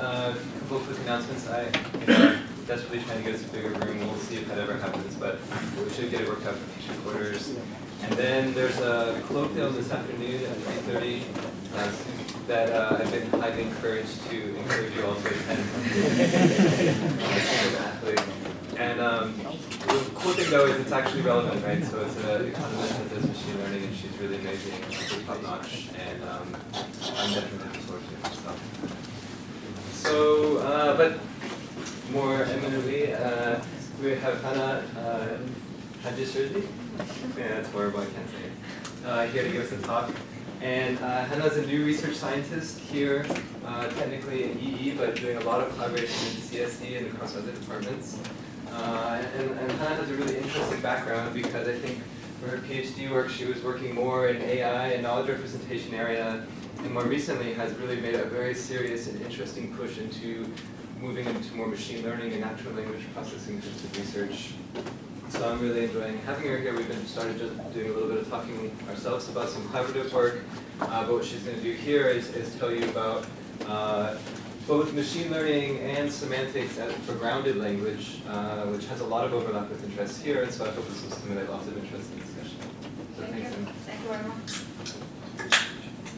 a couple of quick announcements. I'm desperately trying to get us a bigger room. We'll see if that ever happens, but we should get it worked out for future quarters. And then there's a colloquium this afternoon at 3:30 that I've been highly encouraged to encourage you all to attend. And the cool thing though is it's actually relevant, right? So it's an economist that does machine learning, and she's really amazing, really top notch, and I'm definitely looking forward to it. So, but more eminently, we have Hannaneh Hajishirzi. Yeah, that's horrible, I can't say it. Here to give us a talk. And Hannah is a new research scientist here, technically in EE, but doing a lot of collaboration in CSE and across other departments. And Hannah has a really interesting background because I think for her PhD work she was working more in AI and knowledge representation area, and more recently has really made a very serious and interesting push into moving into more machine learning and natural language processing types of research. So I'm really enjoying having her here. We've been started just doing a little bit of talking ourselves about some collaborative work, but what she's going to do here is tell you about both machine learning and semantics for grounded language, which has a lot of overlap with interests here, and so I hope this will stimulate lots of interest in discussion. So Thank you. Emma. Thank you very much.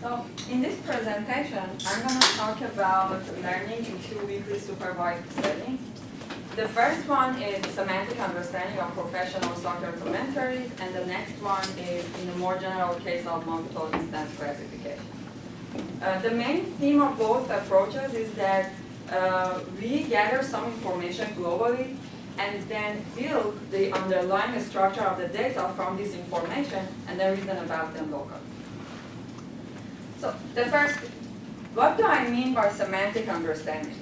So in this presentation, I'm going to talk about learning in two weekly supervised settings. The first one is semantic understanding of professional soccer commentaries, and the next one is in a more general case of multiple instance classification. The main theme of both approaches is that we gather some information globally and then build the underlying structure of the data from this information and then reason about them locally. So the first, what do I mean by semantic understanding?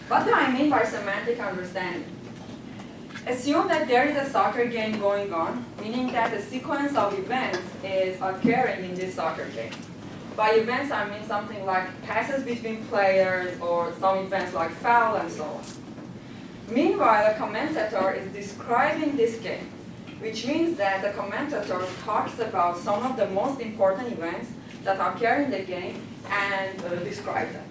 What do I mean by semantic understanding? Assume that there is a soccer game going on, meaning that a sequence of events is occurring in this soccer game. By events, I mean something like passes between players or some events like foul and so on. Meanwhile, a commentator is describing this game, which means that the commentator talks about some of the most important events that occur in the game and describe them.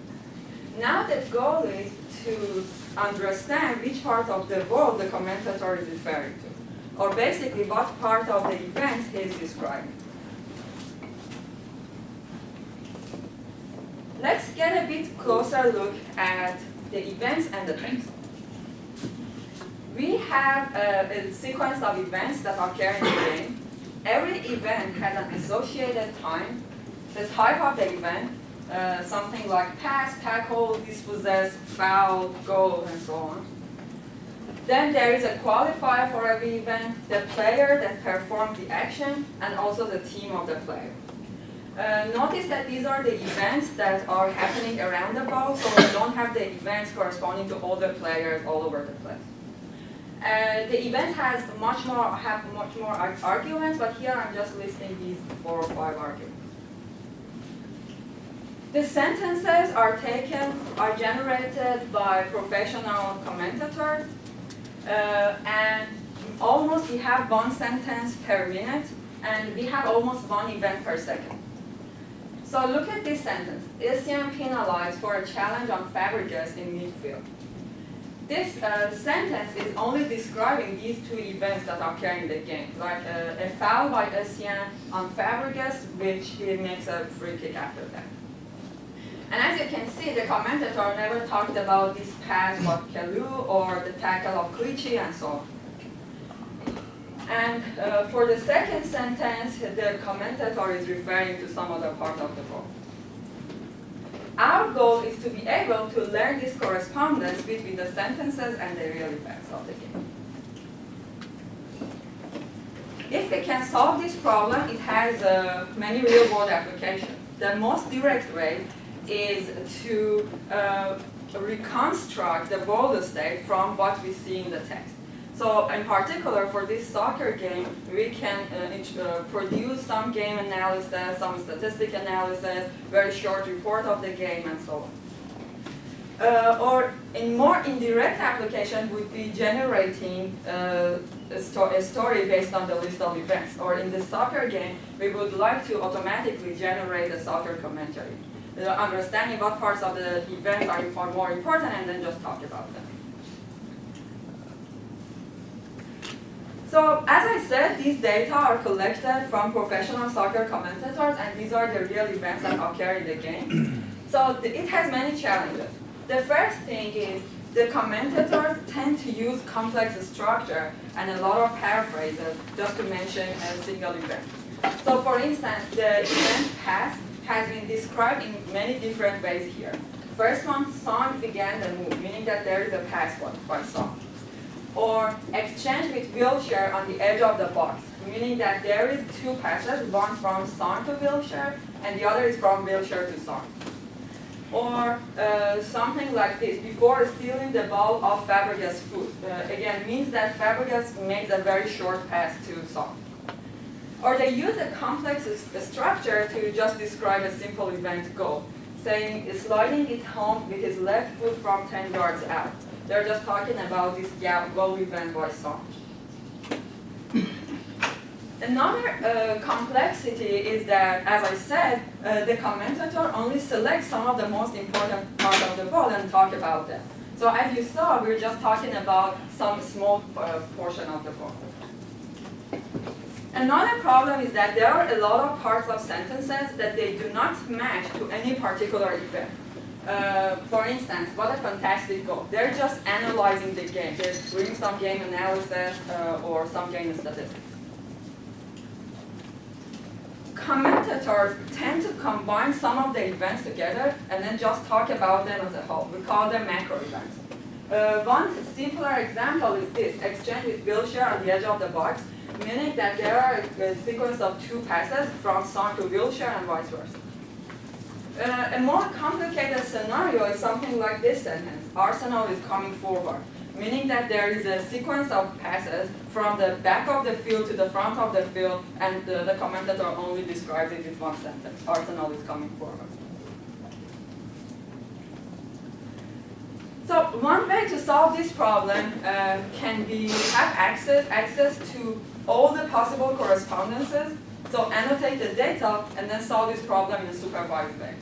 Now the goal is to understand which part of the world the commentator is referring to, or basically what part of the events he is describing. Let's get a bit closer look at the events and the text. We have a sequence of events that occur in the game. Every event has an associated time, the type of the event, something like pass, tackle, dispossess, foul, goal, and so on. Then there is a qualifier for every event, the player that performs the action, and also the team of the player. Notice that these are the events that are happening around the ball, so we don't have the events corresponding to all the players all over the place. The event has much more arguments, but here I'm just listing these 4 or 5 arguments. The sentences are generated by professional commentators, and almost we have 1 sentence per minute, and we have almost 1 event per second. So look at this sentence. ASEAN penalized for a challenge on Fabregas in midfield. This sentence is only describing these 2 events that occur in the game, like a foul by ASEAN on Fabregas, which he makes a free kick after that. And as you can see, the commentator never talked about this pass of Kalu or the tackle of Clichy and so on. And for the second sentence, the commentator is referring to some other part of the world. Our goal is to be able to learn this correspondence between the sentences and the real events of the game. If we can solve this problem, it has many real-world applications. The most direct way is to reconstruct the world state from what we see in the text. So in particular, for this soccer game, we can produce some game analysis, some statistic analysis, very short report of the game, and so on. Or in more indirect application would be generating a story based on the list of events. Or in the soccer game, we would like to automatically generate a soccer commentary. Understanding what parts of the events are more important and then just talk about them. So as I said, these data are collected from professional soccer commentators, and these are the real events that occur in the game. So it has many challenges. The first thing is the commentators tend to use complex structure and a lot of paraphrases just to mention a single event. So for instance, the event pass has been described in many different ways here. First one, song began the move, meaning that there is a pass by song. Or exchange with wheelchair on the edge of the box, meaning that there is two passes, one from song to wheelchair, and the other is from wheelchair to song. Or something like this, before stealing the ball of Fabregas' foot. Again, means that Fabregas makes a very short pass to song. Or they use a complex structure to just describe a simple event goal, saying sliding it home with his left foot from 10 yards out. They're just talking about this goal event by song. Another complexity is that, as I said, the commentator only selects some of the most important parts of the ball and talk about them. So as you saw, we're just talking about some small portion of the ball. Another problem is that there are a lot of parts of sentences that they do not match to any particular event. For instance, what a fantastic goal. They're just analyzing the game. They're doing some game analysis or some game statistics. Commentators tend to combine some of the events together and then just talk about them as a whole. We call them macro events. One simpler example is this, exchange with wheelchair on the edge of the box, meaning that there are a sequence of two passes from song to wheelchair and vice versa. A more complicated scenario is something like this sentence, Arsenal is coming forward, meaning that there is a sequence of passes from the back of the field to the front of the field, and the commentator only describes it with one sentence, Arsenal is coming forward. So one way to solve this problem can be have access to all the possible correspondences, so annotate the data and then solve this problem in a supervised way.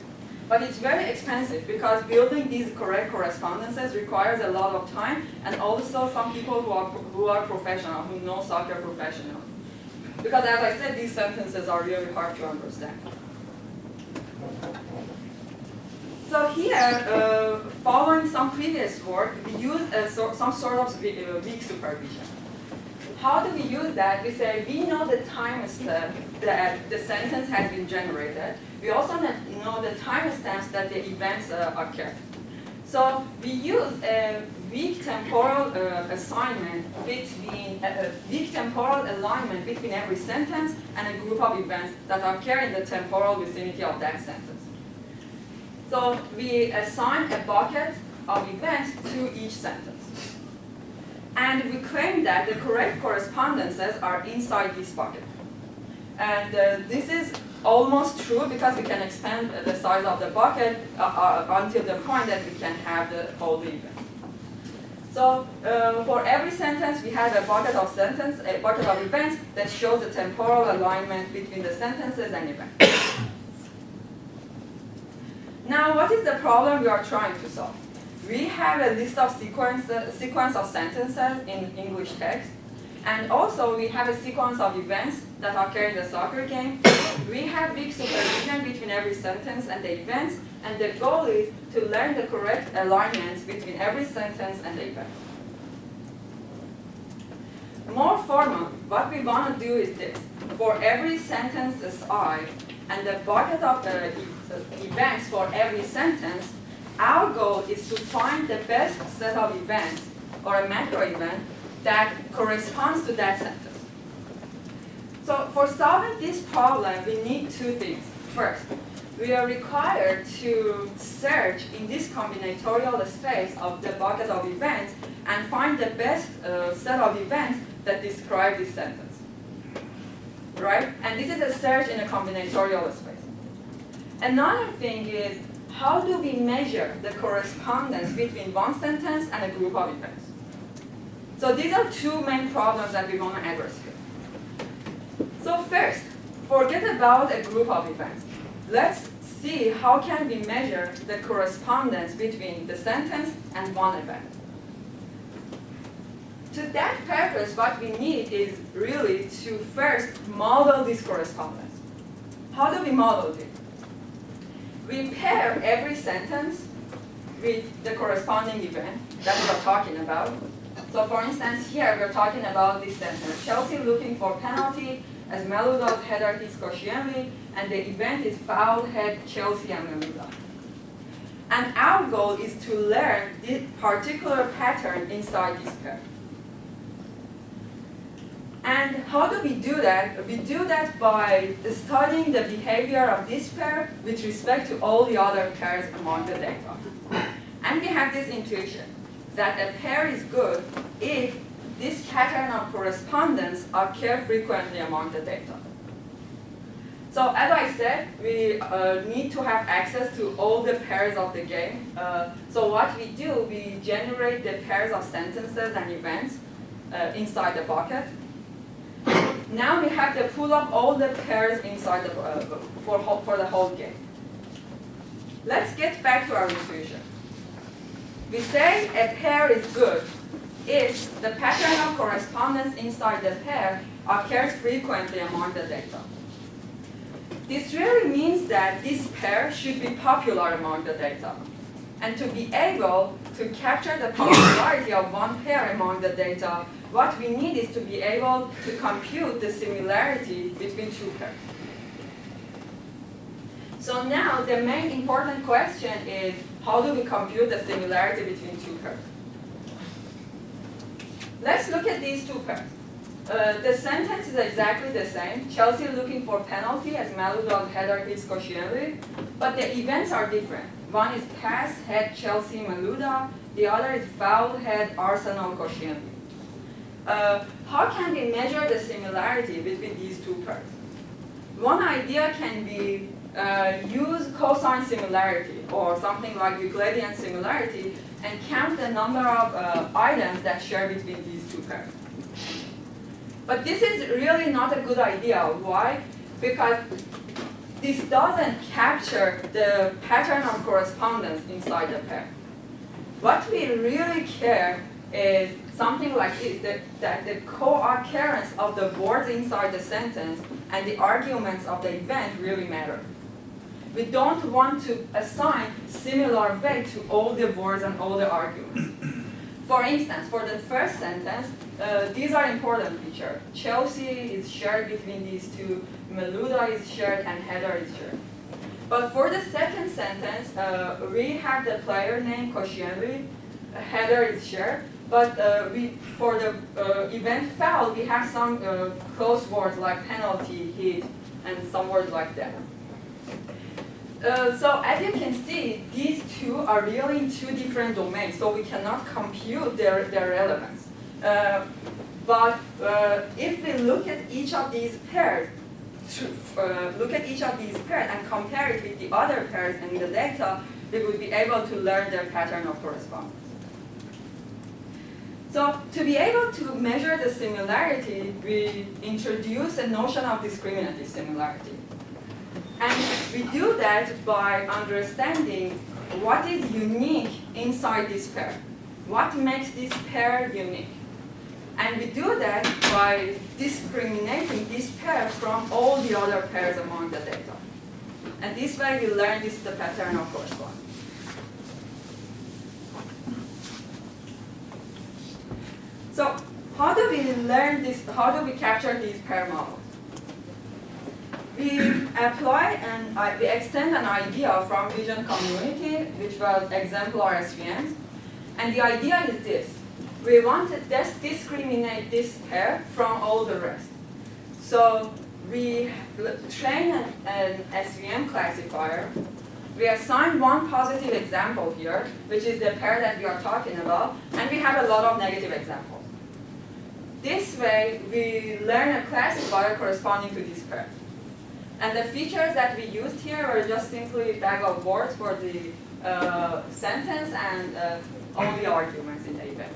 But it's very expensive because building these correct correspondences requires a lot of time, and also some people who are professional, who know soccer professionally. Because as I said, these sentences are really hard to understand. So here, following some previous work, we use some sort of weak supervision. How do we use that? We say we know the time step that the sentence has been generated. We also know the timestamps that the events occur. So we use a weak temporal assignment between weak temporal alignment between every sentence and a group of events that occur in the temporal vicinity of that sentence. So we assign a bucket of events to each sentence. And we claim that the correct correspondences are inside this bucket. And this is almost true because we can expand the size of the bucket until the point that we can have all the events. So for every sentence, we have a bucket of events that shows the temporal alignment between the sentences and events. Now, what is the problem we are trying to solve? We have a list of sequence of sentences in English text, and also we have a sequence of events that occur in the soccer game. We have big supervision between every sentence and the events, and the goal is to learn the correct alignments between every sentence and the event. More formal, what we want to do is this. For every sentence I and the bucket of events for every sentence, our goal is to find the best set of events, or a macro event, that corresponds to that sentence. So for solving this problem, we need two things. First, we are required to search in this combinatorial space of the bucket of events and find the best set of events that describe this sentence. Right? And this is a search in a combinatorial space. Another thing is how do we measure the correspondence between one sentence and a group of events? So these are two main problems that we want to address here. So first, forget about a group of events. Let's see how can we measure the correspondence between the sentence and one event. To that purpose, what we need is really to first model this correspondence. How do we model it? We pair every sentence with the corresponding event that we are talking about. So for instance, here we're talking about this sentence. Chelsea looking for penalty as Meluda's header hits Koscielny, and the event is foul head Chelsea and Meluda. And our goal is to learn this particular pattern inside this pair. And how do we do that? We do that by studying the behavior of this pair with respect to all the other pairs among the data. And we have this intuition that a pair is good if this pattern of correspondence occurs frequently among the data. So as I said, we need to have access to all the pairs of the game. So what we do, we generate the pairs of sentences and events inside the bucket. Now we have to pull up all the pairs inside the, for the whole game. Let's get back to our intuition. We say a pair is good if the pattern of correspondence inside the pair occurs frequently among the data. This really means that this pair should be popular among the data. And to be able to capture the popularity of one pair among the data, what we need is to be able to compute the similarity between two pairs. So now the main important question is, how do we compute the similarity between two pairs? Let's look at these two pairs. The sentence is exactly the same. Chelsea looking for penalty as Meluda's header hits Koscielny, but the events are different. One is pass, head, Chelsea, Meluda. The other is foul, head, Arsenal, Koscielny. How can we measure the similarity between these two pairs? One idea can be use cosine similarity or something like Euclidean similarity and count the number of items that share between these two pairs. But this is really not a good idea. Why? Because this doesn't capture the pattern of correspondence inside the pair. What we really care is something like this, that the co-occurrence of the words inside the sentence and the arguments of the event really matter. We don't want to assign similar weight to all the words and all the arguments. For instance, for the first sentence, these are important features. Chelsea is shared between these two, Meluda is shared, and header is shared. But for the second sentence, we have the player name Koscielny, header is shared, but for the event foul, we have some close words like penalty, hit, and some words like that. So as you can see, these two are really in two different domains, so we cannot compute their relevance. But if we look at each of these pairs, and compare it with the other pairs in the data, we would be able to learn their pattern of correspondence. So to be able to measure the similarity, we introduce a notion of discriminative similarity. And we do that by understanding what is unique inside this pair. What makes this pair unique? And we do that by discriminating this pair from all the other pairs among the data. And this way we learn this is the pattern of correspondence. So how do we learn this? How do we capture these pair models? We apply and we extend an idea from vision community, which was exemplar SVMs. And the idea is this. We want to discriminate this pair from all the rest. So we train an SVM classifier. We assign one positive example here, which is the pair that we are talking about, and we have a lot of negative examples. This way, we learn a classifier corresponding to this pair. And the features that we used here are just simply a bag of words for the sentence and all the arguments in the event.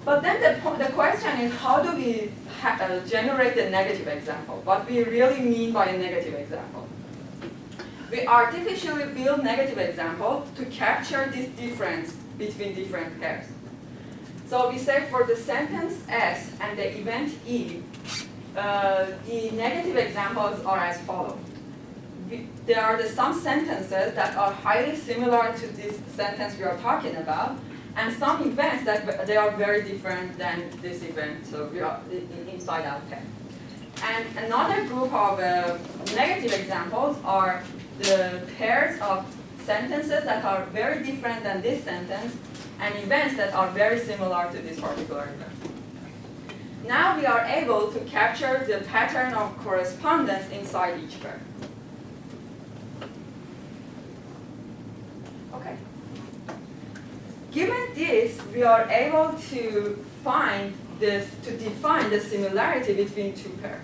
But then the question is, how do we generate a negative example? What we really mean by a negative example? We artificially build negative example to capture this difference between different pairs. So we say for the sentence S and the event E, the negative examples are as follows. There are some sentences that are highly similar to this sentence we are talking about, and some events that they are very different than this event, so we are inside our pair. And another group of negative examples are the pairs of sentences that are very different than this sentence, and events that are very similar to this particular event. Now we are able to capture the pattern of correspondence inside each pair. Okay. Given this, we are able to define the similarity between two pairs.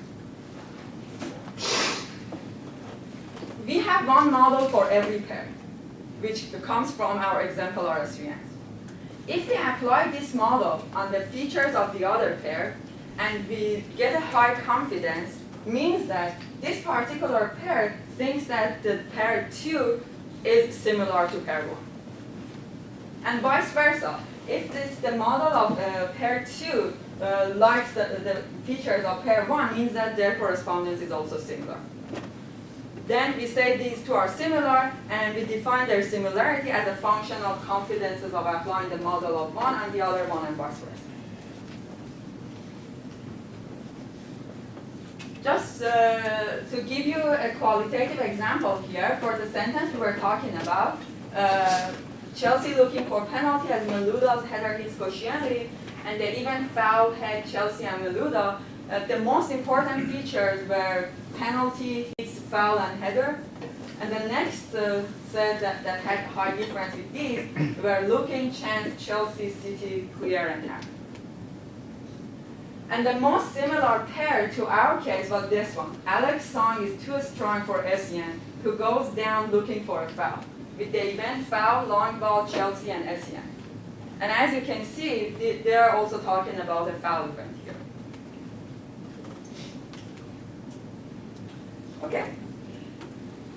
We have one model for every pair, which comes from our example RSVNs. If we apply this model on the features of the other pair, and we get a high confidence, means that this particular pair thinks that the pair 2 is similar to pair 1. And vice versa. If the model of pair 2 likes the features of pair 1, means that their correspondence is also similar. Then we say these two are similar, and we define their similarity as a function of confidences of applying the model of one and the other one, and vice versa. Just to give you a qualitative example here, for the sentence we were talking about, Chelsea looking for penalty as Meluda's header hits Koscielny, and they even foul head Chelsea and Meluda. The most important features were penalty, hits, foul, and header. And the next set that had high difference with these were looking, chance, Chelsea, City, clear, and tap. And the most similar pair to our case was this one. Alex Song is too strong for Essien, who goes down looking for a foul, with the event foul, long ball, Chelsea, and Essien. And as you can see, they are also talking about a foul event here. Okay.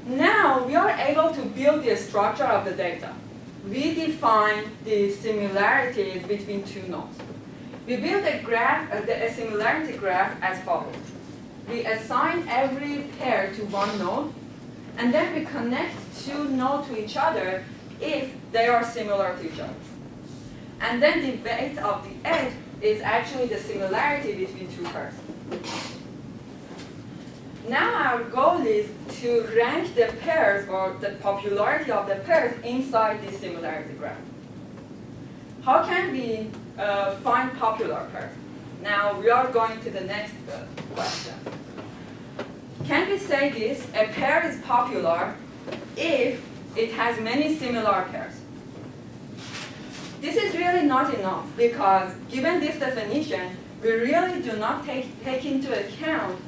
Now we are able to build the structure of the data. We define the similarities between two nodes. We build a graph, a similarity graph as follows. We assign every pair to one node, and then we connect two nodes to each other if they are similar to each other. And then the weight of the edge is actually the similarity between two pairs. Now our goal is to rank the pairs, or the popularity of the pairs, inside the similarity graph. How can we find popular pairs? Now we are going to the next question. Can we say this? A pair is popular if it has many similar pairs. This is really not enough, because given this definition, we really do not take into account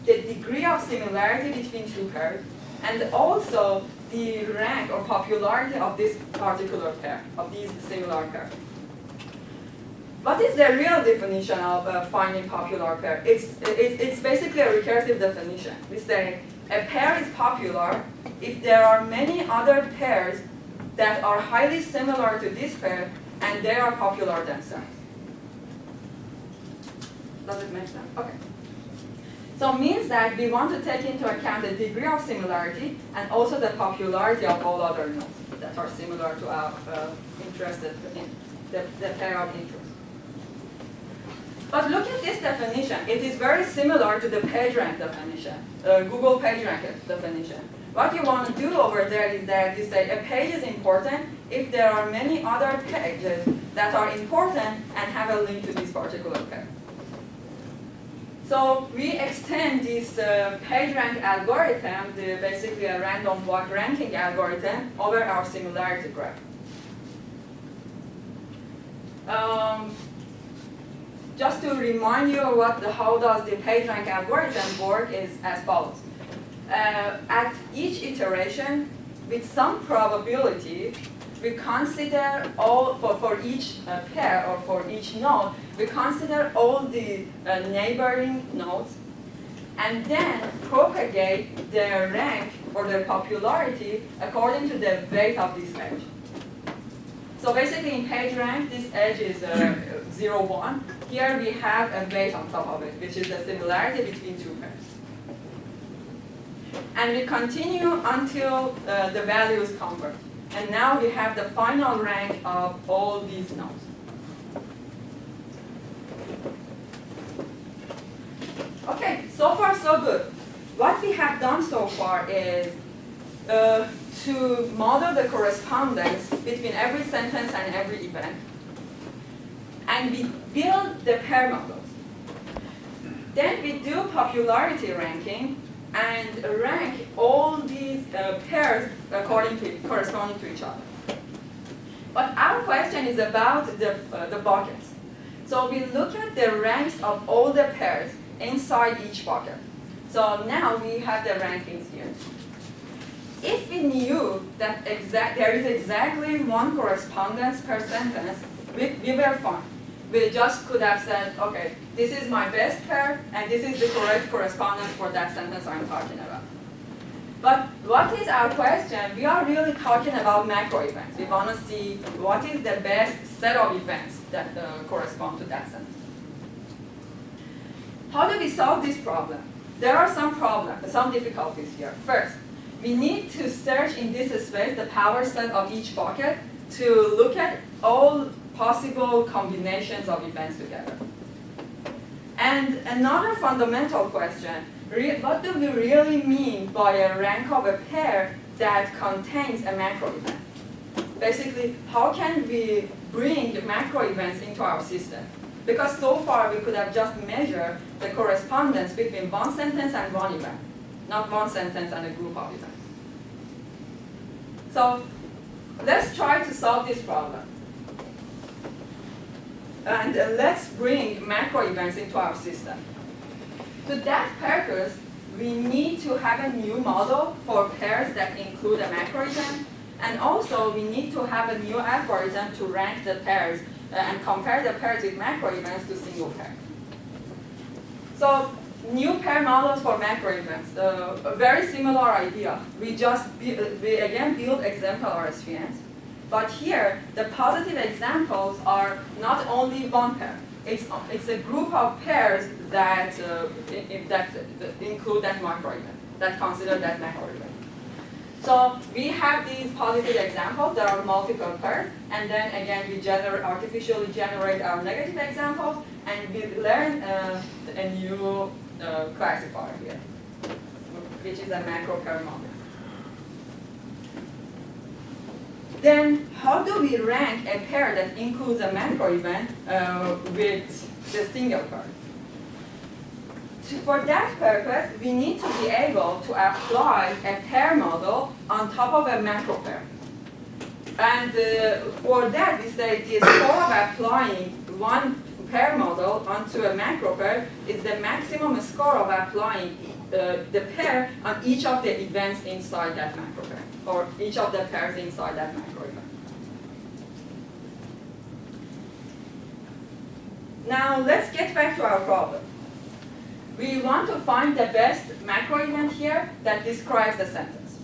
the degree of similarity between two pairs, and also the rank or popularity of this particular pair, of these similar pairs. What is the real definition of finding popular pair? It's basically a recursive definition. We say a pair is popular if there are many other pairs that are highly similar to this pair, and they are popular themselves. Does it make sense? Okay. So it means that we want to take into account the degree of similarity and also the popularity of all other nodes that are similar to our interested in the pair of interest. But look at this definition. It is very similar to the PageRank definition, Google PageRank definition. What you want to do over there is that you say a page is important if there are many other pages that are important and have a link to this particular pair. So we extend this PageRank algorithm, basically a random walk ranking algorithm, over our similarity graph. just to remind you how does the PageRank algorithm work is as follows. At each iteration, with some probability, we consider all, for each pair or for each node, we consider all the neighboring nodes and then propagate their rank or their popularity according to the weight of this edge. So basically in PageRank, this edge is 0, 1. Here we have a weight on top of it, which is the similarity between two pairs. And we continue until the values converge. And now we have the final rank of all these nodes. Okay, so far so good. What we have done so far is to model the correspondence between every sentence and every event. And we build the pair models. Then we do popularity ranking and rank all these pairs corresponding to each other. But our question is about the buckets. So we look at the ranks of all the pairs inside each bucket. So now we have the rankings here. If we knew that there is exactly one correspondence per sentence, we were fine. We just could have said, okay, this is my best pair, and this is the correct correspondence for that sentence I'm talking about. But what is our question? We are really talking about macro events. We want to see what is the best set of events that correspond to that sentence. How do we solve this problem? There are some difficulties here. First, we need to search in this space the power set of each bucket to look at all possible combinations of events together. And another fundamental question, what do we really mean by a rank of a pair that contains a macro event? Basically, how can we bring macro events into our system? Because so far we could have just measured the correspondence between one sentence and one event, not one sentence and a group of events. So let's try to solve this problem. And let's bring macro events into our system. To that purpose, we need to have a new model for pairs that include a macro event, and also we need to have a new algorithm to rank the pairs and compare the pairs with macro events to single pairs. So new pair models for macro events, a very similar idea. We again build exemplar SVMs. But here, the positive examples are not only one pair. It's a group of pairs that include that macro event, that consider that macro event. So we have these positive examples. There are multiple pairs. And then again, we artificially generate our negative examples. And we learn a new classifier here, which is a macro pair model. Then how do we rank a pair that includes a macro event with the single pair? For that purpose, we need to be able to apply a pair model on top of a macro pair. And for that, we say the score of applying one pair model onto a macro pair is the maximum score of applying the pair on each of the events inside that macro pair, or each of the pairs inside that macro event. Now let's get back to our problem. We want to find the best macro event here that describes the sentence.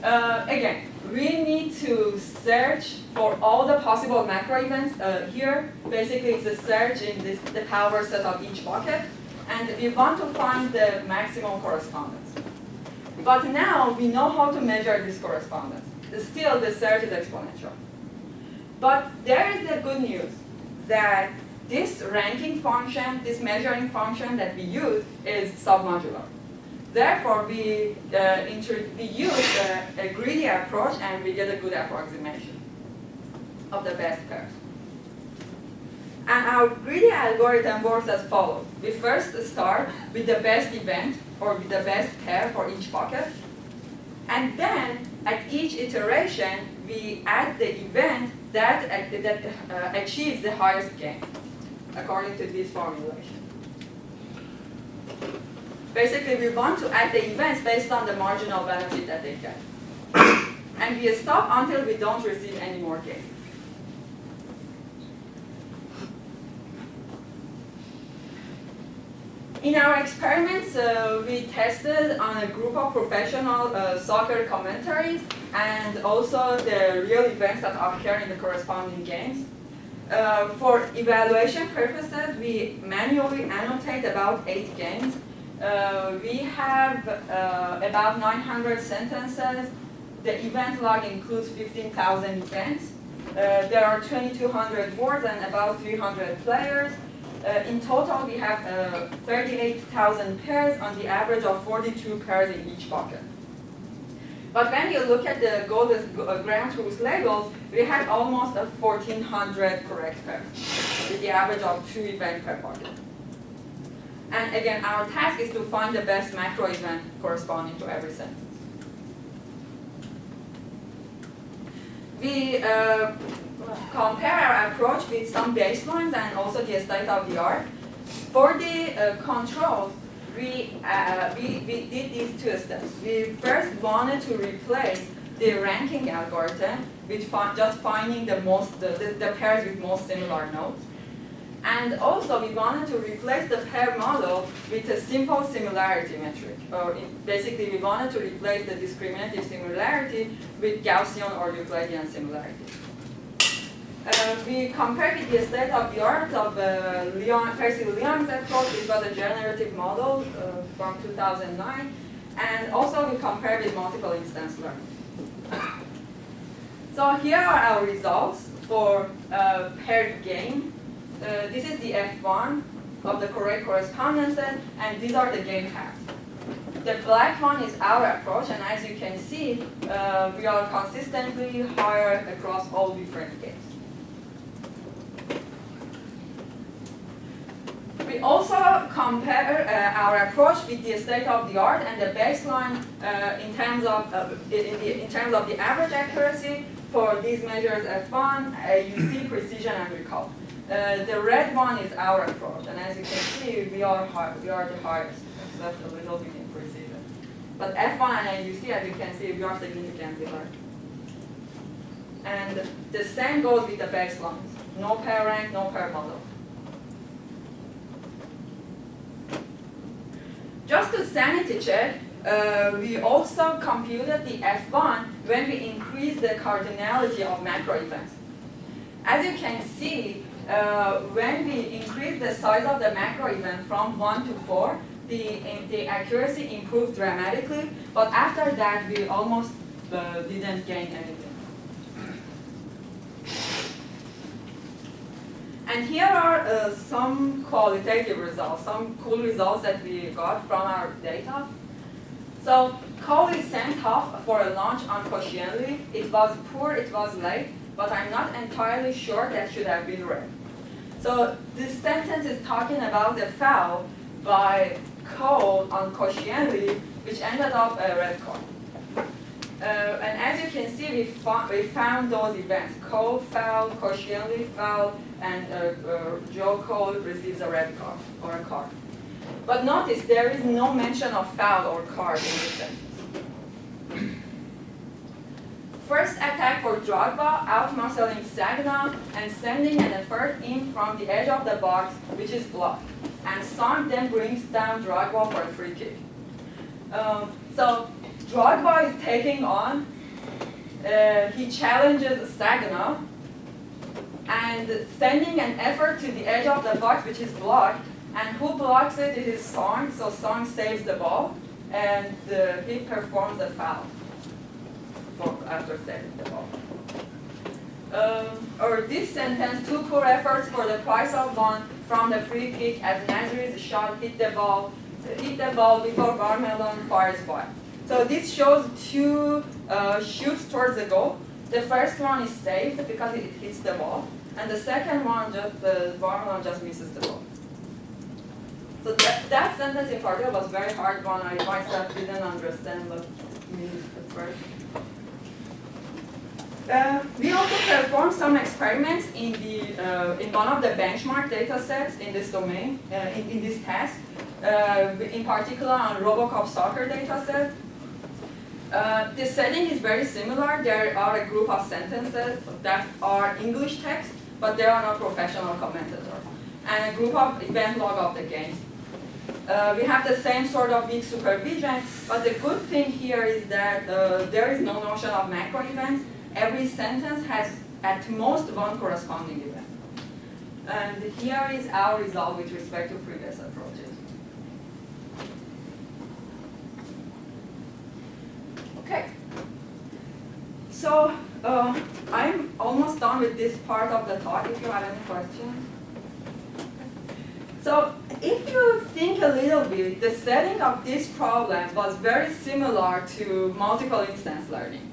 Again, we need to search for all the possible macro events here. Basically, it's a search in the power set of each bucket. And we want to find the maximum correspondence. But now we know how to measure this correspondence. Still, the search is exponential. But there is the good news that this ranking function, this measuring function that we use is submodular. Therefore, we use a greedy approach and we get a good approximation of the best pairs. And our greedy algorithm works as follows. We first start with the best event or with the best pair for each bucket. And then at each iteration, we add the event that achieves the highest gain. according to this formulation. Basically, we want to add the events based on the marginal benefit that they get. And we stop until we don't receive any more gain. In our experiments, we tested on a group of professional soccer commentaries and also the real events that occur in the corresponding games. For evaluation purposes, we manually annotate about 8 games. We have about 900 sentences. The event log includes 15,000 events. There are 2,200 words and about 300 players. In total, we have 38,000 pairs on the average of 42 pairs in each bucket. But when you look at the ground truth labels, we had almost 1,400 correct pairs, with the average of 2 events per bucket. And again, our task is to find the best macro event corresponding to every sentence. We compare our approach with some baselines and also the state of the art. For the controls, we did these 2 steps. We first wanted to replace the ranking algorithm with just finding the pairs with most similar nodes. And also we wanted to replace the pair model with a simple similarity metric. Basically, we wanted to replace the discriminative similarity with Gaussian or Euclidean similarity. We compared with the state of the art of Percy Leong's approach. It was a generative model from 2009. And also we compared with multiple instance learning. So here are our results for paired game. This is the F1 of the correct correspondences, and these are the game paths. The black one is our approach, and as you can see, we are consistently higher across all different games. We also compare our approach with the state of the art and the baseline in terms of the average accuracy for these measures F1, AUC, precision, and recall. The red one is our approach, and as you can see, we are the highest, except a little bit in precision. But F1 and AUC, as you can see, we are significantly higher. And the same goes with the baselines. No pair rank, no pair model. Just to sanity check, we also computed the F1 when we increased the cardinality of macro events. As you can see, when we increased the size of the macro event from 1 to 4, the accuracy improved dramatically, but after that we almost didn't gain anything. And here are some qualitative results, some cool results that we got from our data. So call is sent off for a launch unquestionably. It was poor, it was late, but I'm not entirely sure that should have been read. So this sentence is talking about a foul by Cole unquestionably, which ended up a red card. And as you can see, we found those events. Cole foul, questionably foul, and Joe Cole receives a red card or a card. But notice there is no mention of foul or card in this sentence. First attack for Drogba, out-muscling Sagna and sending an effort in from the edge of the box, which is blocked. And Song then brings down Drogba for a free kick. So Drogba is taking on, he challenges Sagna and sending an effort to the edge of the box, which is blocked. And who blocks it? It is Song, so Song saves the ball, and he performs a foul after saving the ball. Or this sentence, 2 poor efforts for the price of 1 from the free kick as Naziri's shot hit the ball before Barmelon fires wide. So this shows 2 shoots towards the goal. The first one is saved because it hits the ball, and the second one, Barmelon just misses the ball. So that sentence in particular was very hard one. I myself didn't understand what it means at first. We also performed some experiments in one of the benchmark data sets in this domain, in this task, in particular on RoboCop soccer data set. The setting is very similar. There are a group of sentences that are English text, but they are not professional commentators, and a group of event log of the game. We have the same sort of weak supervision, but the good thing here is that there is no notion of macro events. Every sentence has at most one corresponding event. And here is our result with respect to previous approaches. Okay. So I'm almost done with this part of the talk if you have any questions. So if you think a little bit, the setting of this problem was very similar to multiple instance learning,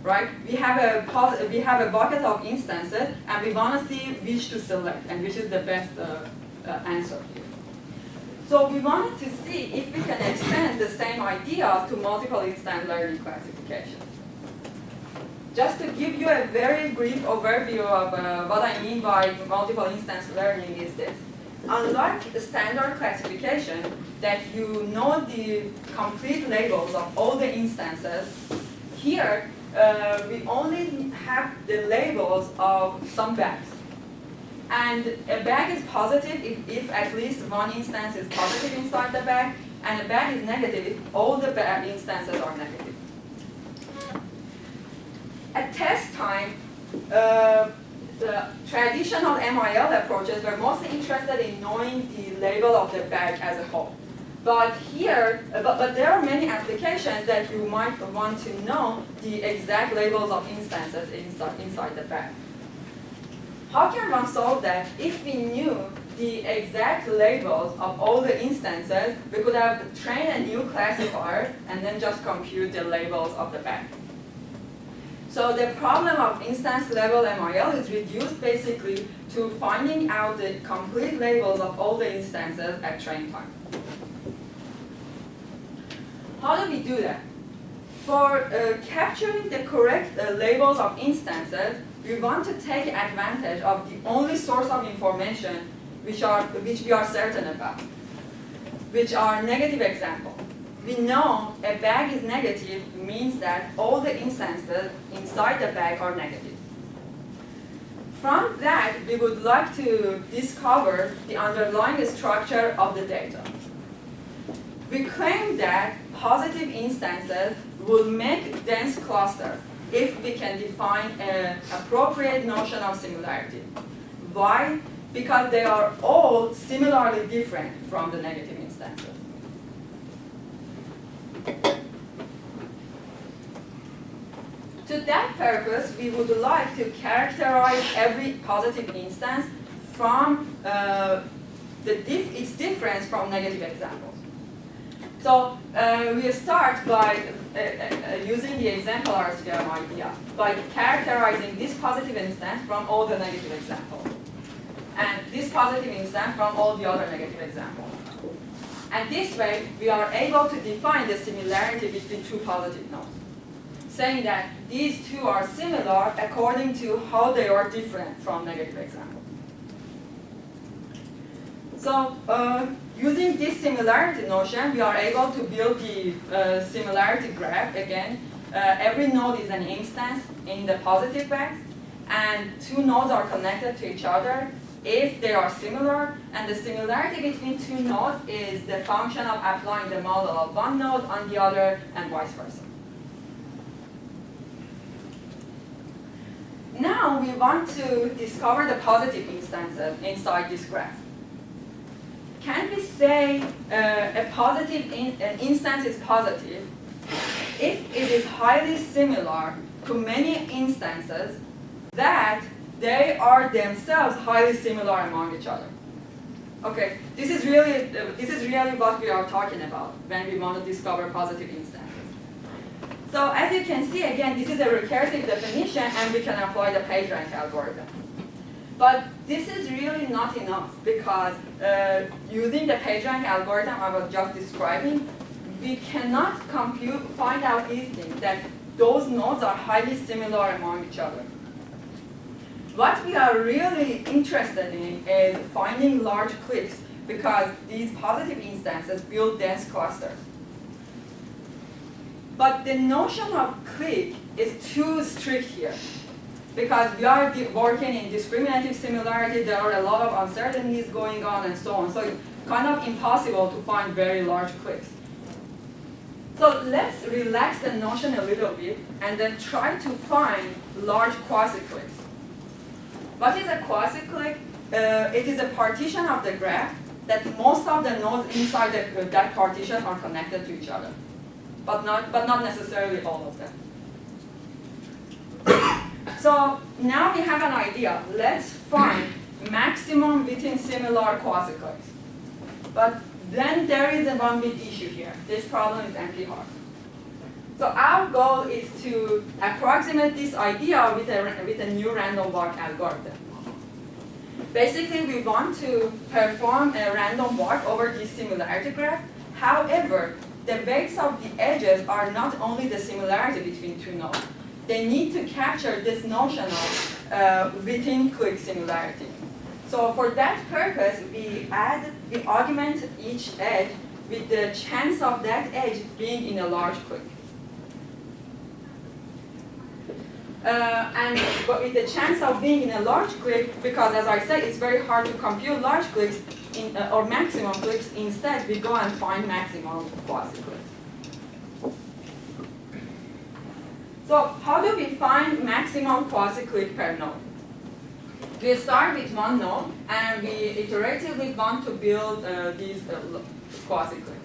right? We have a bucket of instances, and we want to see which to select and which is the best answer here. So we wanted to see if we can extend the same idea to multiple instance learning classification. Just to give you a very brief overview of what I mean by multiple instance learning is this. Unlike the standard classification that you know the complete labels of all the instances, here we only have the labels of some bags. And a bag is positive if at least one instance is positive inside the bag, and a bag is negative if all the bag instances are negative. At test time, the traditional MIL approaches were mostly interested in knowing the label of the bag as a whole. But here, but there are many applications that you might want to know the exact labels of instances inside the bag. How can one solve that? If we knew the exact labels of all the instances, we could have trained a new classifier and then just compute the labels of the bag. So the problem of instance level MIL is reduced basically to finding out the complete labels of all the instances at train time. How do we do that? For capturing the correct labels of instances, we want to take advantage of the only source of information which we are certain about, which are negative examples. We know a bag is negative means that all the instances inside the bag are negative. From that, we would like to discover the underlying structure of the data. We claim that positive instances will make dense clusters if we can define an appropriate notion of similarity. Why? Because they are all similarly different from the negative instances. To that purpose, we would like to characterize every positive instance from its difference from negative examples. So we start by using the exemplar scale idea, by characterizing this positive instance from all the negative examples, and this positive instance from all the other negative examples. And this way, we are able to define the similarity between two positive nodes, saying that these two are similar according to how they are different from negative examples. So using this similarity notion, we are able to build the similarity graph again. Every node is an instance in the positive bags, and two nodes are connected to each other if they are similar, and the similarity between two nodes is the function of applying the model of one node on the other and vice versa. Now we want to discover the positive instances inside this graph. Can we say an instance is positive if it is highly similar to many instances that they are themselves highly similar among each other? Okay, this is really what we are talking about when we want to discover positive instances. So as you can see, again, this is a recursive definition, and we can apply the PageRank algorithm. But this is really not enough, because using the PageRank algorithm I was just describing, we cannot find out these things, that those nodes are highly similar among each other. What we are really interested in is finding large cliques because these positive instances build dense clusters. But the notion of clique is too strict here because we are working in discriminative similarity, there are a lot of uncertainties going on and so on. So it's kind of impossible to find very large cliques. So let's relax the notion a little bit and then try to find large quasi-cliques. What is a quasi-clique? It is a partition of the graph that most of the nodes inside that partition are connected to each other, but not necessarily all of them. So now we have an idea. Let's find maximum within similar quasi-cliques. But then there is one big issue here. This problem is NP-hard. So our goal is to approximate this idea with a new random walk algorithm. Basically, we want to perform a random walk over this similarity graph. However, the weights of the edges are not only the similarity between two nodes. They need to capture this notion of within clique similarity. So for that purpose, we augment each edge with the chance of that edge being in a large clique. And with the chance of being in a large clique, because as I said, it's very hard to compute large cliques or maximum cliques. Instead, we go and find maximum quasi-cliques. So how do we find maximum quasi-clique per node? We start with one node, and we iteratively want to build these quasi-cliques.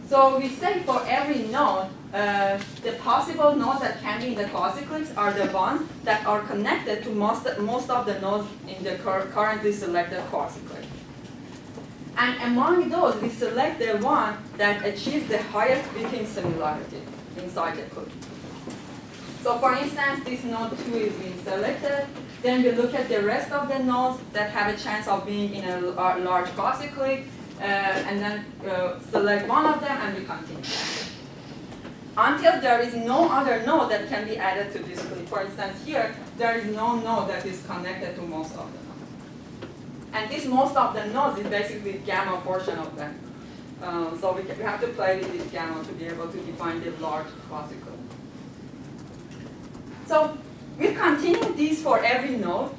So we say for every node, the possible nodes that can be in the quasi-cliques are the ones that are connected to most of the nodes in the currently selected quasi-clique. And among those, we select the one that achieves the highest within similarity inside the clique. So for instance, this node 2 is being selected. Then we look at the rest of the nodes that have a chance of being in a large quasi-clique, and then select one of them and we continue. Until there is no other node that can be added to this clique. For instance, here, there is no node that is connected to most of the nodes. And this most of the nodes is basically the gamma portion of them. So we have to play with this gamma to be able to define the large quasi-clique. So we continue this for every node.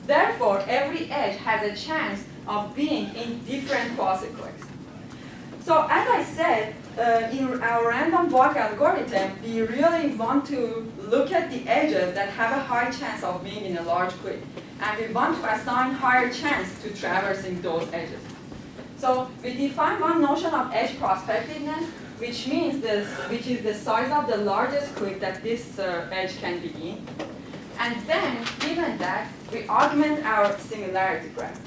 Therefore, every edge has a chance of being in different quasi-cliques. So as I said, in our random walk algorithm, we really want to look at the edges that have a high chance of being in a large clique. And we want to assign higher chance to traversing those edges. So we define one notion of edge prospectiveness, which is the size of the largest clique that this edge can be in. And then, given that, we augment our similarity graph.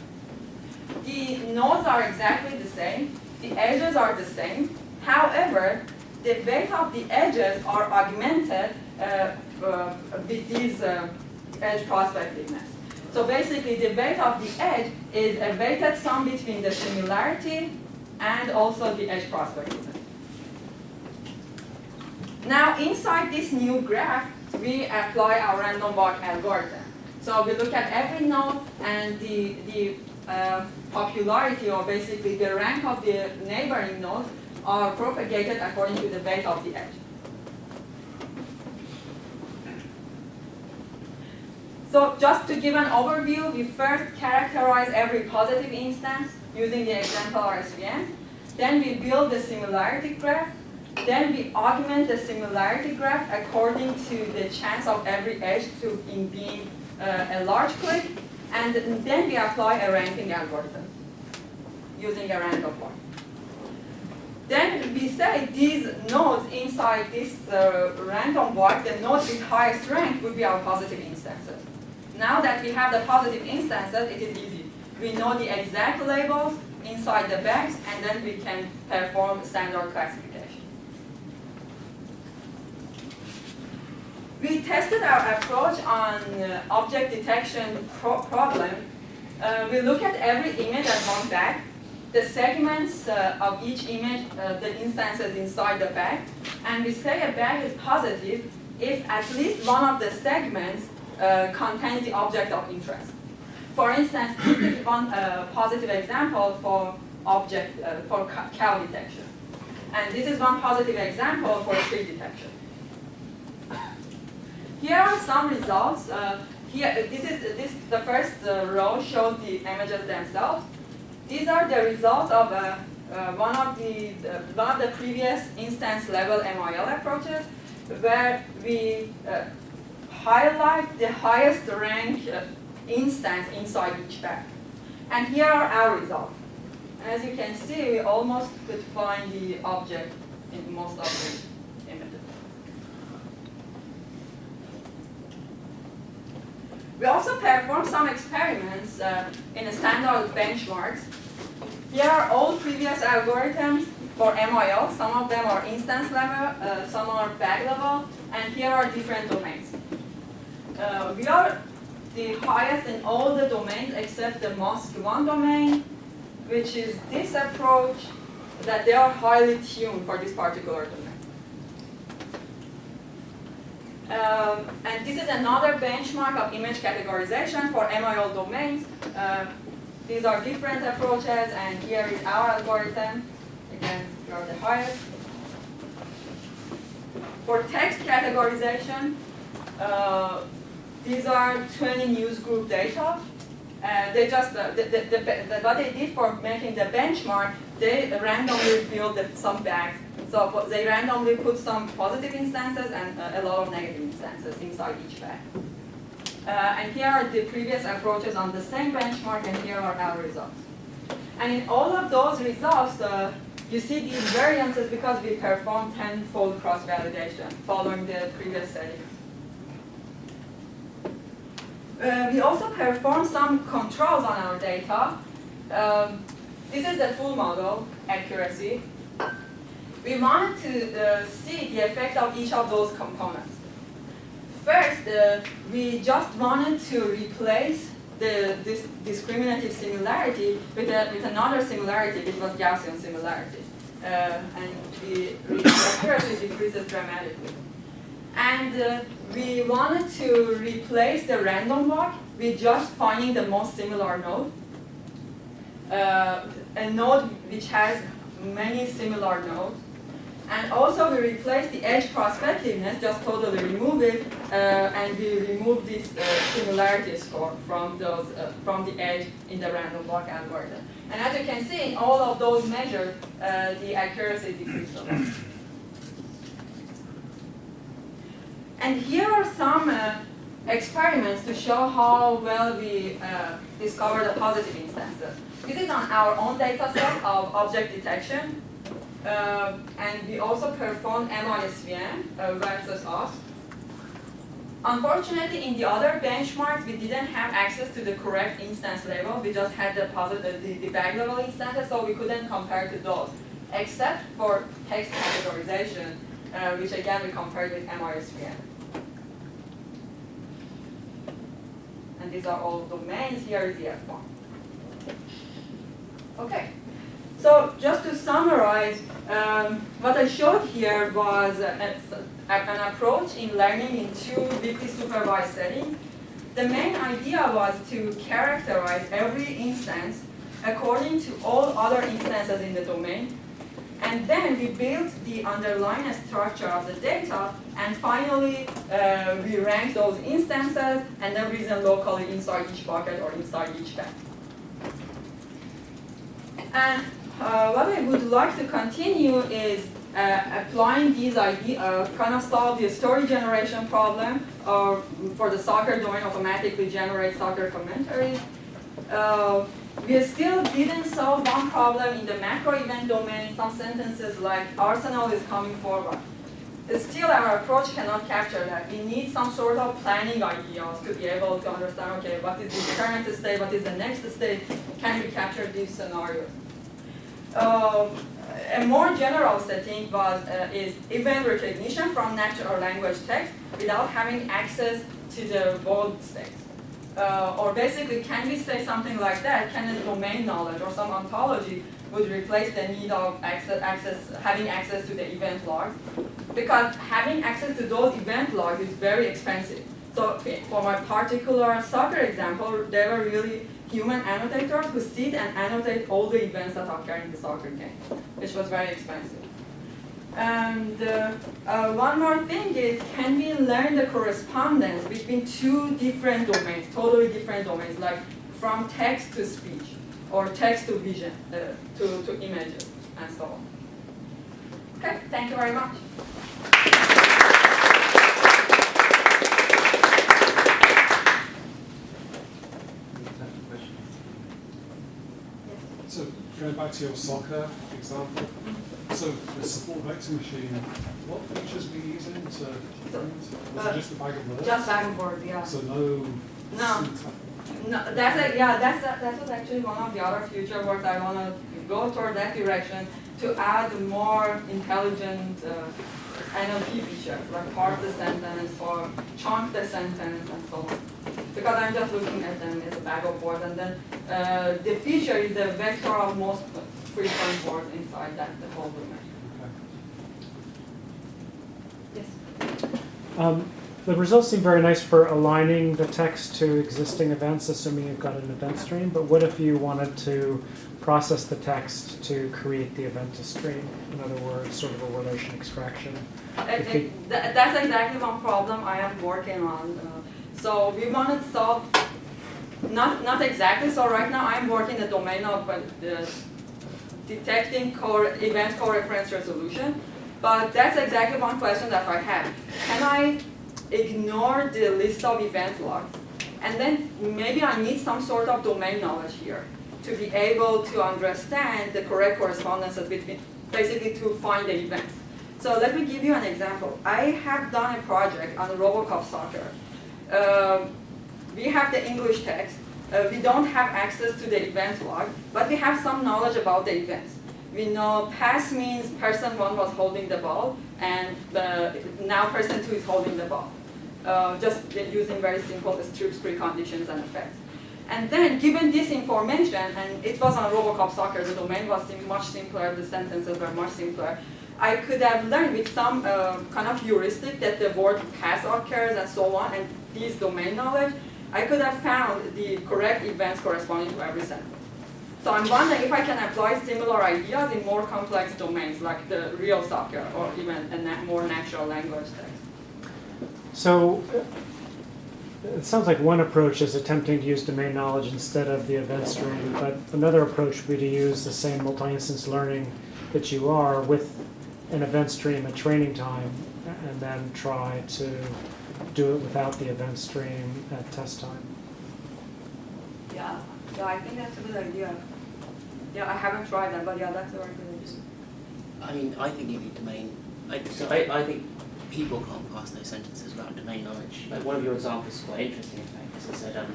The nodes are exactly the same. The edges are the same. However, the weight of the edges are augmented with this edge prospectiveness. So basically, the weight of the edge is a weighted sum between the similarity and also the edge prospectiveness. Now, inside this new graph, we apply our random walk algorithm. So we look at every node and the popularity, or basically the rank of the neighboring nodes, are propagated according to the weight of the edge. So just to give an overview, we first characterize every positive instance using the exemplar SVM. Then we build the similarity graph. Then we augment the similarity graph according to the chance of every edge in being a large clique. And then we apply a ranking algorithm using a random walk. Then we say these nodes inside this random walk, the nodes with highest rank would be our positive instances. Now that we have the positive instances, it is easy. We know the exact labels inside the bags, and then we can perform standard classification. We tested our approach on object detection problem. We look at every image as one bag. the segments of each image, the instances inside the bag, and we say a bag is positive if at least one of the segments contains the object of interest. For instance, this is one positive example for for cow detection. And this is one positive example for tree detection. Here are some results. The first row shows the images themselves. These are the results of one of the previous instance level MIL approaches, where we highlight the highest rank instance inside each bag. And here are our results. As you can see, we almost could find the object in most of the images. We also performed some experiments in standard benchmarks. Here are all previous algorithms for MIL. Some of them are instance level, some are bag level, and here are different domains. We are the highest in all the domains except the MOSC1 domain, which is this approach that they are highly tuned for this particular domain. And this is another benchmark of image categorization for MIL domains. These are different approaches, and here is our algorithm. Again, we are the highest. For text categorization, these are 20 news group data. They just what they did for making the benchmark, they randomly built some bags. So they randomly put some positive instances and a lot of negative instances inside each bag. And here are the previous approaches on the same benchmark, and here are our results. And in all of those results, you see these variances because we performed 10-fold cross-validation following the previous settings. We also performed some controls on our data. This is the full model accuracy. We wanted to see the effect of each of those components. First, we just wanted to replace this discriminative similarity with another similarity, which was Gaussian similarity. And the accuracy decreases dramatically. And we wanted to replace the random walk with just finding the most similar node. A node which has many similar nodes. And also we replace the edge prospectiveness, just totally remove it, and we remove this similarity score from the edge in the random walk algorithm. And as you can see, in all of those measures, the accuracy decreased a lot. And here are some experiments to show how well we discover the positive instances. This is on our own data set of object detection. And we also performed MISVM versus us. Unfortunately, in the other benchmarks, we didn't have access to the correct instance level. We just had the bag level instances, so we couldn't compare to those, except for text categorization, which again we compared with MISVM. And these are all domains. Here is the F1. Okay. So just to summarize, what I showed here was an approach in learning in two weakly supervised settings. The main idea was to characterize every instance according to all other instances in the domain. And then we built the underlying structure of the data, and finally we ranked those instances and then reason locally inside each bucket or inside each bag. And what I would like to continue is applying these ideas, kind of solve the story generation problem, or for the soccer domain, automatically generate soccer commentaries. We still didn't solve one problem in the macro event domain, some sentences like Arsenal is coming forward. Still, our approach cannot capture that. We need some sort of planning ideas to be able to understand, okay, what is the current state, what is the next state, can we capture these scenarios? A more general setting is event recognition from natural language text without having access to the world states. Or basically, can we say something like that? Can a domain knowledge or some ontology, would replace the need of having access to the event logs, because having access to those event logs is very expensive. So for my particular soccer example, there were really human annotators who sit and annotate all the events that occur in the soccer game, which was very expensive. And one more thing is, can we learn the correspondence between two different domains, totally different domains, like from text to speech, or text to vision, to images, and so on. Okay, thank you very much. So going back to your soccer example, so the support vector machine, what features were you using to was it just the bag of words? Just bag of words, yeah. So no. No, that was actually one of the other future works. I want to go toward that direction to add more intelligent NLP features, like parse the sentence or chunk the sentence and so on. Because I'm just looking at them as a bag of words, and then the feature is the vector of most frequent words inside that the whole domain. Yes. The results seem very nice for aligning the text to existing events, assuming you've got an event stream. But what if you wanted to process the text to create the event stream? In other words, sort of a relation extraction. That's exactly one problem I am working on. So we want to solve, not exactly. So right now I'm working in the domain of detecting event co-reference resolution. But that's exactly one question that I have. Can I ignore the list of event logs, and then maybe I need some sort of domain knowledge here to be able to understand the correct correspondences between, basically to find the events. So let me give you an example. I have done a project on RoboCop soccer. We have the English text. We don't have access to the event log, but we have some knowledge about the events. We know pass means person 1 was holding the ball, and now person 2 is holding the ball. Just using very simple strips, preconditions, and effects. And then, given this information, and it was on RoboCop soccer, the domain was much simpler, the sentences were much simpler, I could have learned with some kind of heuristic that the word pass occurs and so on, and this domain knowledge, I could have found the correct events corresponding to every sentence. So I'm wondering if I can apply similar ideas in more complex domains, like the real soccer, or even a more natural language text. So it sounds like one approach is attempting to use domain knowledge instead of the event stream, but another approach would be to use the same multi-instance learning that you are with an event stream at training time, and then try to do it without the event stream at test time. Yeah, I think that's a good idea. Yeah, I haven't tried that, but yeah, that's a very good idea. I mean, I think you need domain. I think people can't pass those sentences without domain knowledge. Like one of your examples is quite interesting, in fact, because it said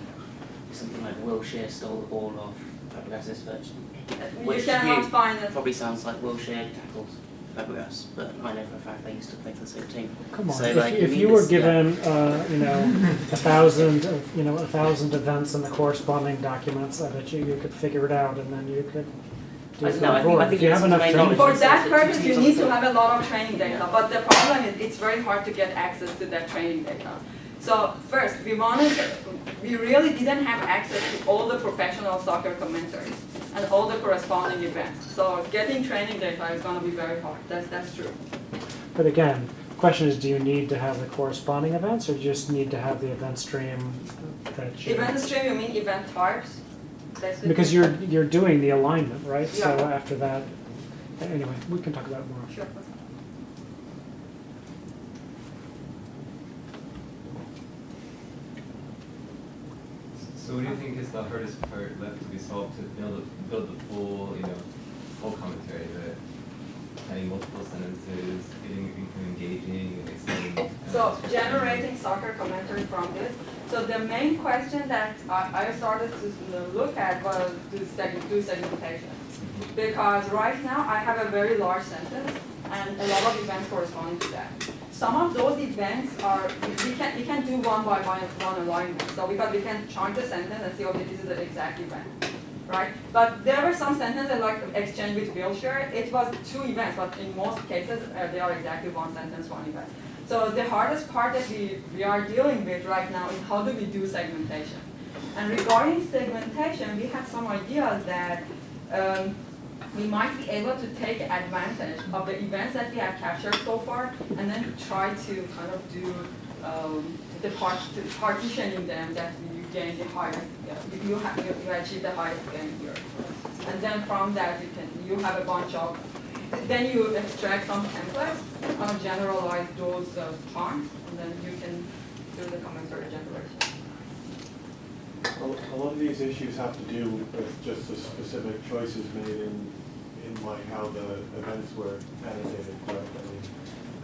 something like Wilshire stole the ball off Fabregas's first. You cannot find it. Probably sounds like Wilshire tackled Fabregas, but I know for a fact they used to play for the same team. Come on, so, if you were given, 1,000, 1,000 events in the corresponding documents, I bet you could figure it out, and then you could do it. I think you have enough training. For that purpose, you need to have a lot of training data, but the problem is it's very hard to get access to that training data. So first, we really didn't have access to all the professional soccer commentaries and all the corresponding events. So getting training data is going to be very hard. That's true. But again, the question is, do you need to have the corresponding events, or do you just need to have the event stream that you... Event stream, you mean event types? Basically. Because you're doing the alignment, right? Yeah. So after that, anyway, we can talk about it more. Sure. So what do you think is the hardest part left to be solved to build the full, full commentary, having multiple sentences, getting engaging and exciting? So generating soccer commentary from this. So the main question that I started to look at was do segmentation. Because right now I have a very large sentence and a lot of events corresponding to that. Some of those events are, we can do one by one alignment. So because we can chunk the sentence and see, okay, this is the exact event. right? But there were some sentences like exchange with wheelchair. It was 2 events, but in most cases they are exactly 1 sentence, 1 event. So the hardest part that we are dealing with right now is how do we do segmentation. And regarding segmentation, we have some ideas that we might be able to take advantage of the events that we have captured so far, and then try to kind of do partitioning them that you gain the highest, you achieve the highest gain here. And then from that you have a bunch of, then you extract some templates, generalize those terms, and then you can do the commentary generation. A lot of these issues have to do with just the specific choices made in like how the events were annotated. Right? I mean,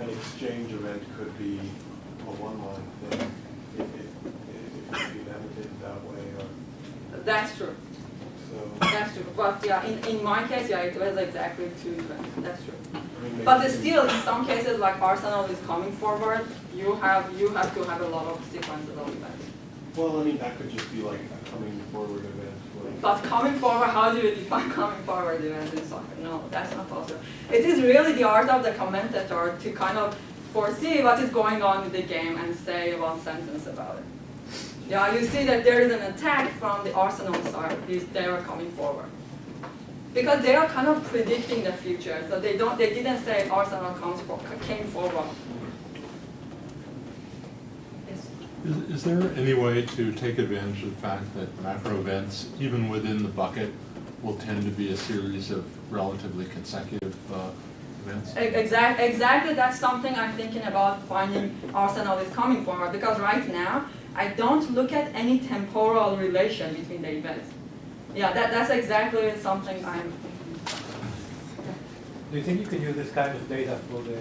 an exchange event could be a 1-line thing if it could be annotated that way. Or, that's true. so, That's true. But yeah, in my case, yeah, it was exactly 2 events. That's true. I mean, But maybe- still, in some cases, like Arsenal is coming forward, you have to have a lot of sequences of events. Well, I mean, that could just be like a coming forward event. Like, But coming forward, how do you define coming forward events in soccer? No, that's not possible. It is really the art of the commentator to kind of foresee what is going on in the game and say 1 sentence about it. Yeah, you see that there is an attack from the Arsenal side. They are coming forward. Because they are kind of predicting the future, so they didn't say Arsenal came forward. Is there any way to take advantage of the fact that macro events, even within the bucket, will tend to be a series of relatively consecutive events? Exactly, that's something I'm thinking about finding Arsenal is coming forward, because right now, I don't look at any temporal relation between the events. Yeah, that's exactly something I'm thinking. Do you think you can use this kind of data for the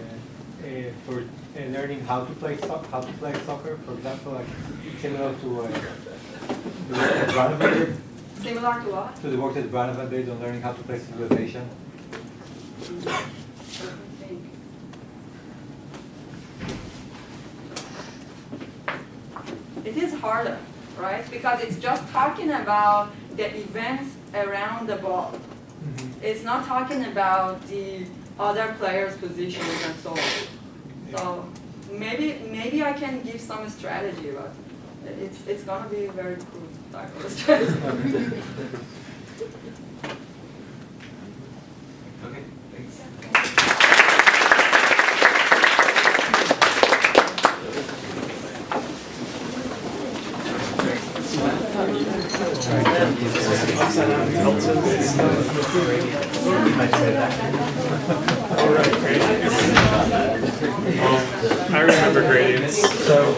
learning how to play soccer? For example, like similar to the work that Branovan did? Similar to what? To the work that Branovan did on learning how to play civilization? It is harder, right? Because it's just talking about the events around the ball. Mm-hmm. It's not talking about the other players' positions and so on. So maybe I can give some strategy, but it's gonna be a very crude type of strategy. Okay, thanks. I remember gradients. So.